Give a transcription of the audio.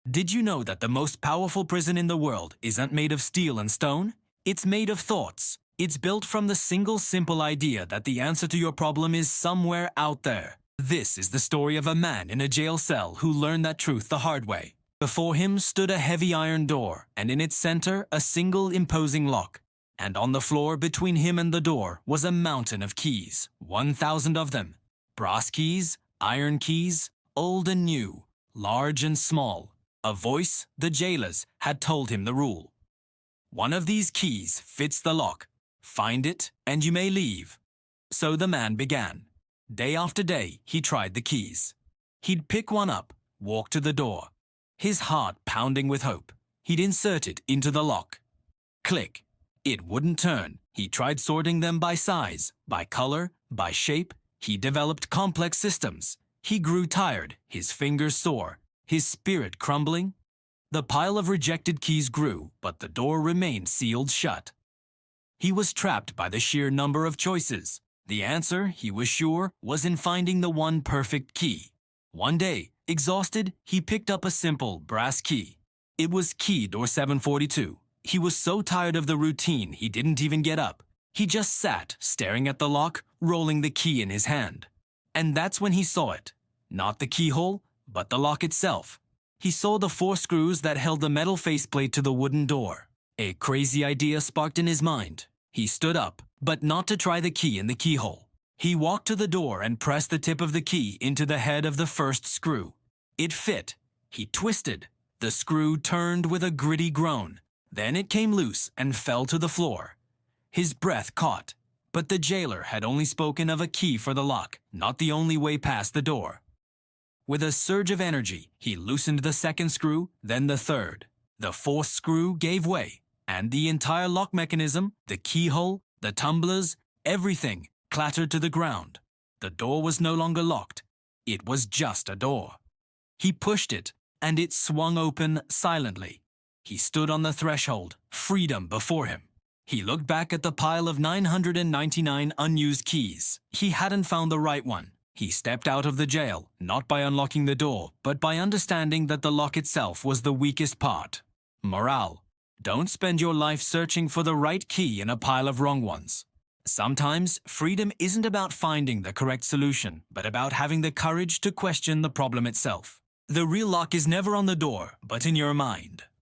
Did you know that the most powerful prison in the world isn't made of steel and stone? It's made of thoughts. It's built from the single simple idea that the answer to your problem is somewhere out there. This is the story of a man in a jail cell who learned that truth the hard way. Before him stood a heavy iron door, and in its center a single imposing lock. And on the floor between him and the door was a mountain of keys, 1,000 of them. Brass keys, iron keys, old and new, large and small. A voice, the jailer's, had told him the rule. One of these keys fits the lock. Find it, and you may leave. So the man began. Day after day, he tried the keys. He'd pick one up, walk to the door. His heart pounding with hope. He'd insert it into the lock. Click. It wouldn't turn. He tried sorting them by size, by color, by shape. He developed complex systems. He grew tired, his fingers sore, his spirit crumbling. The pile of rejected keys grew, but the door remained sealed shut. He was trapped by the sheer number of choices. The answer, he was sure, was in finding the one perfect key. One day, exhausted, he picked up a simple brass key. It was key door 742. He was so tired of the routine he didn't even get up. He just sat, staring at the lock, rolling the key in his hand. And that's when he saw it. Not the keyhole, but the lock itself. He saw the 4 screws that held the metal faceplate to the wooden door. A crazy idea sparked in his mind. He stood up, but not to try the key in the keyhole. He walked to the door and pressed the tip of the key into the head of the first screw. It fit. He twisted. The screw turned with a gritty groan. Then it came loose and fell to the floor. His breath caught. But the jailer had only spoken of a key for the lock, not the only way past the door. With a surge of energy, he loosened the second screw, then the third. The 4th screw gave way, and the entire lock mechanism, the keyhole, the tumblers, everything clattered to the ground. The door was no longer locked. It was just a door. He pushed it, and it swung open silently. He stood on the threshold, freedom before him. He looked back at the pile of 999 unused keys. He hadn't found the right one. He stepped out of the jail, not by unlocking the door, but by understanding that the lock itself was the weakest part. Morale: don't spend your life searching for the right key in a pile of wrong ones. Sometimes, freedom isn't about finding the correct solution, but about having the courage to question the problem itself. The real lock is never on the door, but in your mind.